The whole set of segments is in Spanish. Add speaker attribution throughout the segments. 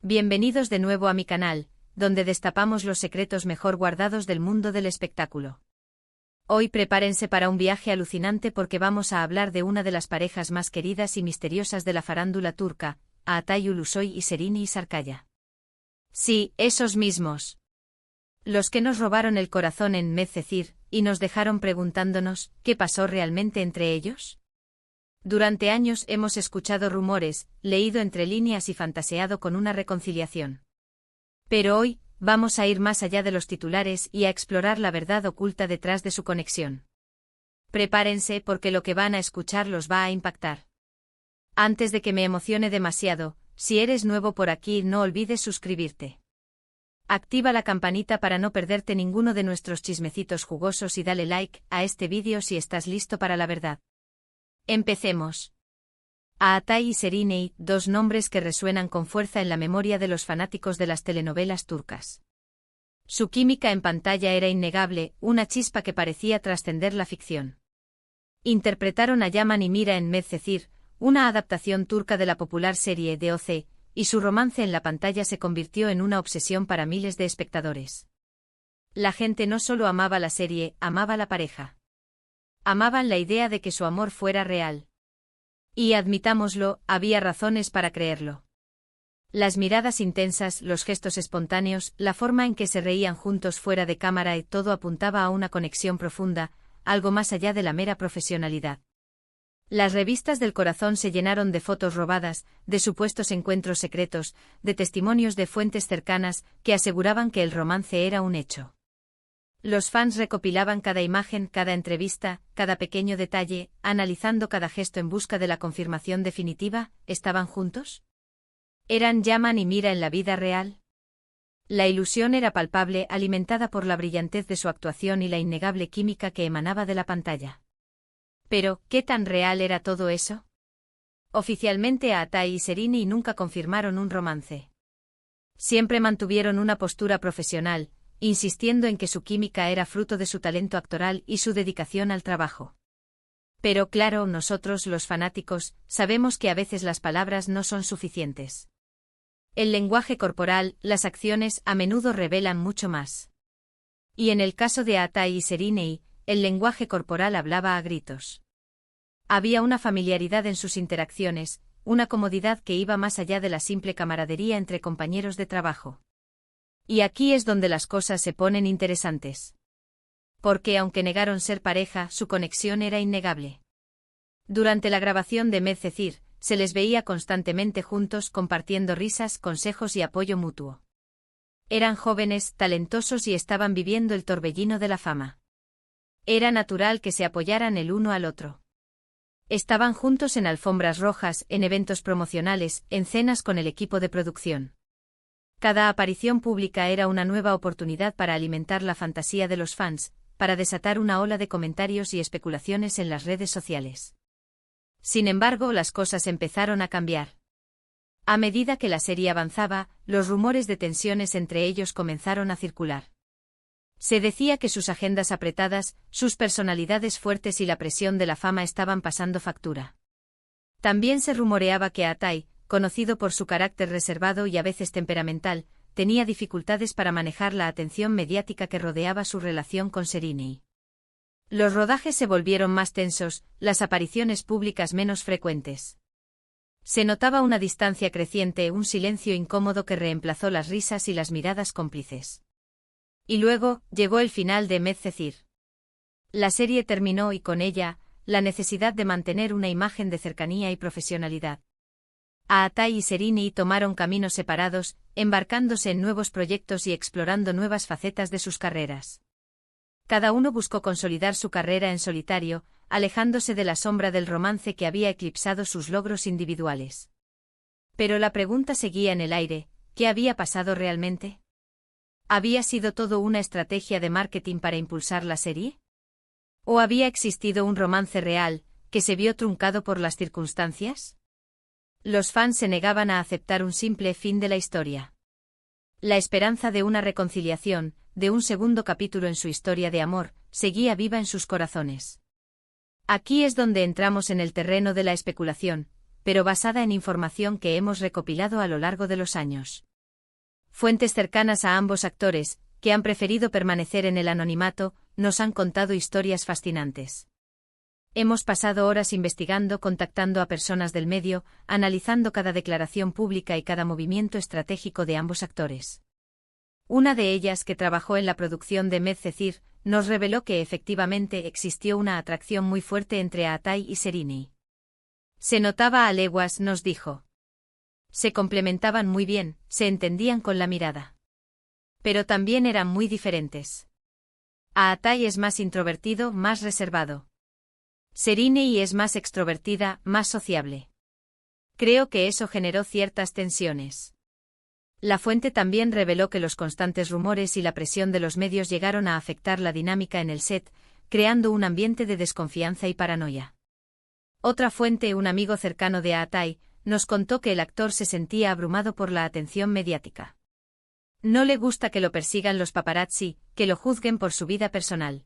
Speaker 1: Bienvenidos de nuevo a mi canal, donde destapamos los secretos mejor guardados del mundo del espectáculo. Hoy prepárense para un viaje alucinante porque vamos a hablar de una de las parejas más queridas y misteriosas de la farándula turca, Altay Ulusoy y Serini Sarıkaya. Sí, esos mismos. Los que nos robaron el corazón en Medcezir, y nos dejaron preguntándonos, ¿qué pasó realmente entre ellos? Durante años hemos escuchado rumores, leído entre líneas y fantaseado con una reconciliación. Pero hoy, vamos a ir más allá de los titulares y a explorar la verdad oculta detrás de su conexión. Prepárense porque lo que van a escuchar los va a impactar. Antes de que me emocione demasiado, si eres nuevo por aquí no olvides suscribirte. Activa la campanita para no perderte ninguno de nuestros chismecitos jugosos y dale like a este vídeo si estás listo para la verdad. Empecemos. Altay y Serini, dos nombres que resuenan con fuerza en la memoria de los fanáticos de las telenovelas turcas. Su química en pantalla era innegable, una chispa que parecía trascender la ficción. Interpretaron a Yaman y Mira en Medcezir, una adaptación turca de la popular serie de OC, y su romance en la pantalla se convirtió en una obsesión para miles de espectadores. La gente no solo amaba la serie, amaba la pareja. Amaban la idea de que su amor fuera real. Y admitámoslo, había razones para creerlo. Las miradas intensas, los gestos espontáneos, la forma en que se reían juntos fuera de cámara y todo apuntaba a una conexión profunda, algo más allá de la mera profesionalidad. Las revistas del corazón se llenaron de fotos robadas, de supuestos encuentros secretos, de testimonios de fuentes cercanas que aseguraban que el romance era un hecho. Los fans recopilaban cada imagen, cada entrevista, cada pequeño detalle, analizando cada gesto en busca de la confirmación definitiva. ¿Estaban juntos? ¿Eran Yaman y Mira en la vida real? La ilusión era palpable, alimentada por la brillantez de su actuación y la innegable química que emanaba de la pantalla. Pero, ¿qué tan real era todo eso? Oficialmente Altay y Serini nunca confirmaron un romance. Siempre mantuvieron una postura profesional, insistiendo en que su química era fruto de su talento actoral y su dedicación al trabajo. Pero claro, nosotros los fanáticos, sabemos que a veces las palabras no son suficientes. El lenguaje corporal, las acciones, a menudo revelan mucho más. Y en el caso de Altay y Serini, el lenguaje corporal hablaba a gritos. Había una familiaridad en sus interacciones, una comodidad que iba más allá de la simple camaradería entre compañeros de trabajo. Y aquí es donde las cosas se ponen interesantes. Porque aunque negaron ser pareja, su conexión era innegable. Durante la grabación de Medcezir, se les veía constantemente juntos compartiendo risas, consejos y apoyo mutuo. Eran jóvenes, talentosos y estaban viviendo el torbellino de la fama. Era natural que se apoyaran el uno al otro. Estaban juntos en alfombras rojas, en eventos promocionales, en cenas con el equipo de producción. Cada aparición pública era una nueva oportunidad para alimentar la fantasía de los fans, para desatar una ola de comentarios y especulaciones en las redes sociales. Sin embargo, las cosas empezaron a cambiar. A medida que la serie avanzaba, los rumores de tensiones entre ellos comenzaron a circular. Se decía que sus agendas apretadas, sus personalidades fuertes y la presión de la fama estaban pasando factura. También se rumoreaba que Altay, conocido por su carácter reservado y a veces temperamental, tenía dificultades para manejar la atención mediática que rodeaba su relación con Serini. Los rodajes se volvieron más tensos, las apariciones públicas menos frecuentes. Se notaba una distancia creciente, un silencio incómodo que reemplazó las risas y las miradas cómplices. Y luego, llegó el final de Medcezir. La serie terminó y con ella, la necesidad de mantener una imagen de cercanía y profesionalidad. Altay y Serini tomaron caminos separados, embarcándose en nuevos proyectos y explorando nuevas facetas de sus carreras. Cada uno buscó consolidar su carrera en solitario, alejándose de la sombra del romance que había eclipsado sus logros individuales. Pero la pregunta seguía en el aire, ¿qué había pasado realmente? ¿Había sido todo una estrategia de marketing para impulsar la serie? ¿O había existido un romance real, que se vio truncado por las circunstancias? Los fans se negaban a aceptar un simple fin de la historia. La esperanza de una reconciliación, de un segundo capítulo en su historia de amor, seguía viva en sus corazones. Aquí es donde entramos en el terreno de la especulación, pero basada en información que hemos recopilado a lo largo de los años. Fuentes cercanas a ambos actores, que han preferido permanecer en el anonimato, nos han contado historias fascinantes. Hemos pasado horas investigando, contactando a personas del medio, analizando cada declaración pública y cada movimiento estratégico de ambos actores. Una de ellas, que trabajó en la producción de Medcezir, nos reveló que efectivamente existió una atracción muy fuerte entre Atay y Sereni. Se notaba a leguas, nos dijo. Se complementaban muy bien, se entendían con la mirada. Pero también eran muy diferentes. Atay es más introvertido, más reservado. Sereni es más extrovertida, más sociable. Creo que eso generó ciertas tensiones. La fuente también reveló que los constantes rumores y la presión de los medios llegaron a afectar la dinámica en el set, creando un ambiente de desconfianza y paranoia. Otra fuente, un amigo cercano de Atay, nos contó que el actor se sentía abrumado por la atención mediática. No le gusta que lo persigan los paparazzi, que lo juzguen por su vida personal.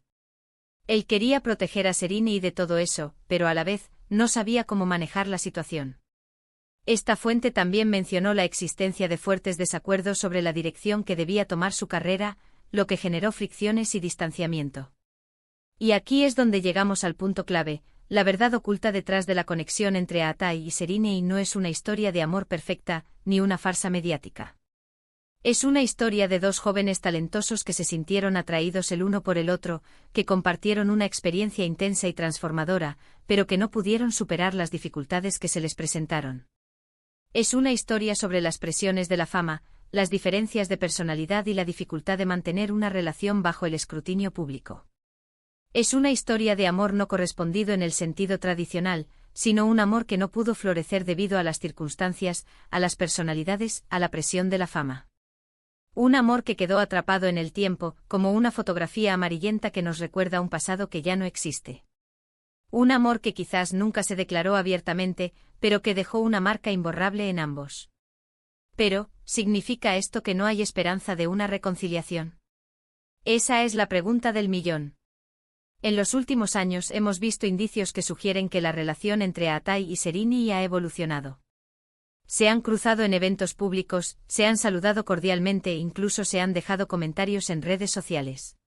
Speaker 1: Él quería proteger a Sereni de todo eso, pero a la vez, no sabía cómo manejar la situación. Esta fuente también mencionó la existencia de fuertes desacuerdos sobre la dirección que debía tomar su carrera, lo que generó fricciones y distanciamiento. Y aquí es donde llegamos al punto clave: la verdad oculta detrás de la conexión entre Atay y Sereni no es una historia de amor perfecta, ni una farsa mediática. Es una historia de dos jóvenes talentosos que se sintieron atraídos el uno por el otro, que compartieron una experiencia intensa y transformadora, pero que no pudieron superar las dificultades que se les presentaron. Es una historia sobre las presiones de la fama, las diferencias de personalidad y la dificultad de mantener una relación bajo el escrutinio público. Es una historia de amor no correspondido en el sentido tradicional, sino un amor que no pudo florecer debido a las circunstancias, a las personalidades, a la presión de la fama. Un amor que quedó atrapado en el tiempo, como una fotografía amarillenta que nos recuerda un pasado que ya no existe. Un amor que quizás nunca se declaró abiertamente, pero que dejó una marca imborrable en ambos. Pero, ¿significa esto que no hay esperanza de una reconciliación? Esa es la pregunta del millón. En los últimos años hemos visto indicios que sugieren que la relación entre Atay y Sereni ha evolucionado. Se han cruzado en eventos públicos, se han saludado cordialmente e incluso se han dejado comentarios en redes sociales.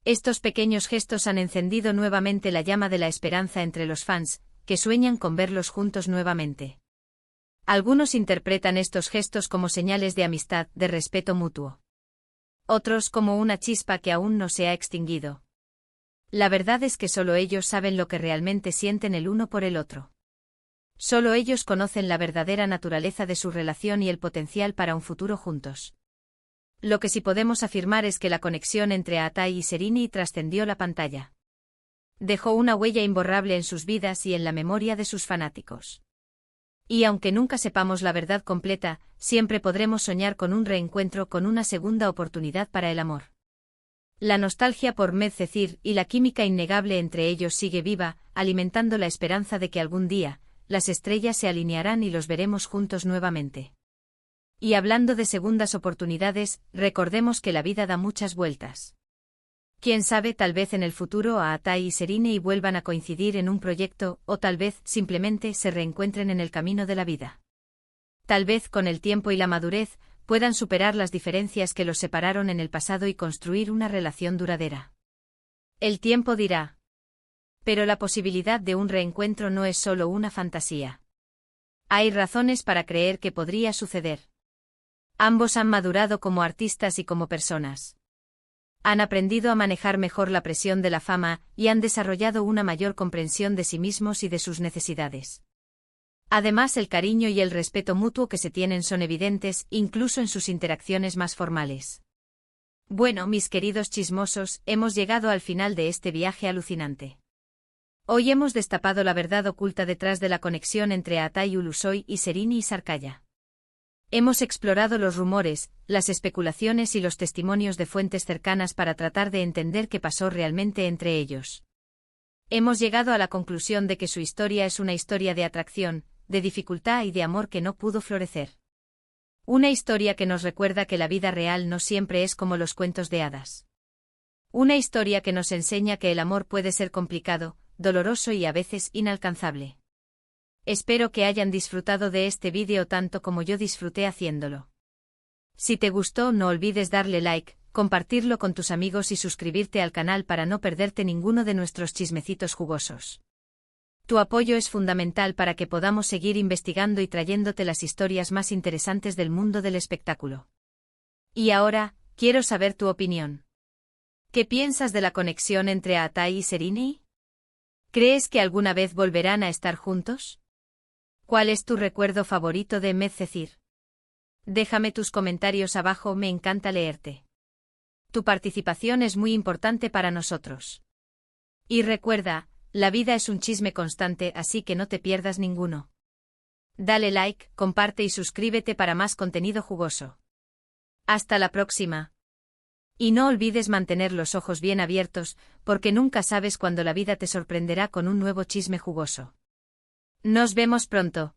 Speaker 1: Estos pequeños gestos han encendido nuevamente la llama de la esperanza entre los fans, que sueñan con verlos juntos nuevamente. Algunos interpretan estos gestos como señales de amistad, de respeto mutuo. Otros como una chispa que aún no se ha extinguido. La verdad es que solo ellos saben lo que realmente sienten el uno por el otro. Solo ellos conocen la verdadera naturaleza de su relación y el potencial para un futuro juntos. Lo que sí podemos afirmar es que la conexión entre Atay y Sereni trascendió la pantalla. Dejó una huella imborrable en sus vidas y en la memoria de sus fanáticos. Y aunque nunca sepamos la verdad completa, siempre podremos soñar con un reencuentro, con una segunda oportunidad para el amor. La nostalgia por Medcezir y la química innegable entre ellos sigue viva, alimentando la esperanza de que algún día, las estrellas se alinearán y los veremos juntos nuevamente. Y hablando de segundas oportunidades, recordemos que la vida da muchas vueltas. Quién sabe, tal vez en el futuro Atay y Sereni vuelvan a coincidir en un proyecto, o tal vez, simplemente, se reencuentren en el camino de la vida. Tal vez con el tiempo y la madurez, puedan superar las diferencias que los separaron en el pasado y construir una relación duradera. El tiempo dirá. Pero la posibilidad de un reencuentro no es solo una fantasía. Hay razones para creer que podría suceder. Ambos han madurado como artistas y como personas. Han aprendido a manejar mejor la presión de la fama y han desarrollado una mayor comprensión de sí mismos y de sus necesidades. Además, el cariño y el respeto mutuo que se tienen son evidentes, incluso en sus interacciones más formales. Bueno, mis queridos chismosos, hemos llegado al final de este viaje alucinante. Hoy hemos destapado la verdad oculta detrás de la conexión entre Atay Ulusoy y Sereni Sarkaya. Hemos explorado los rumores, las especulaciones y los testimonios de fuentes cercanas para tratar de entender qué pasó realmente entre ellos. Hemos llegado a la conclusión de que su historia es una historia de atracción, de dificultad y de amor que no pudo florecer. Una historia que nos recuerda que la vida real no siempre es como los cuentos de hadas. Una historia que nos enseña que el amor puede ser complicado, doloroso y a veces inalcanzable. Espero que hayan disfrutado de este vídeo tanto como yo disfruté haciéndolo. Si te gustó, no olvides darle like, compartirlo con tus amigos y suscribirte al canal para no perderte ninguno de nuestros chismecitos jugosos. Tu apoyo es fundamental para que podamos seguir investigando y trayéndote las historias más interesantes del mundo del espectáculo. Y ahora, quiero saber tu opinión. ¿Qué piensas de la conexión entre Atai y Sereni? ¿Crees que alguna vez volverán a estar juntos? ¿Cuál es tu recuerdo favorito de Medcezir? Déjame tus comentarios abajo, me encanta leerte. Tu participación es muy importante para nosotros. Y recuerda, la vida es un chisme constante, así que no te pierdas ninguno. Dale like, comparte y suscríbete para más contenido jugoso. Hasta la próxima. Y no olvides mantener los ojos bien abiertos, porque nunca sabes cuándo la vida te sorprenderá con un nuevo chisme jugoso. Nos vemos pronto.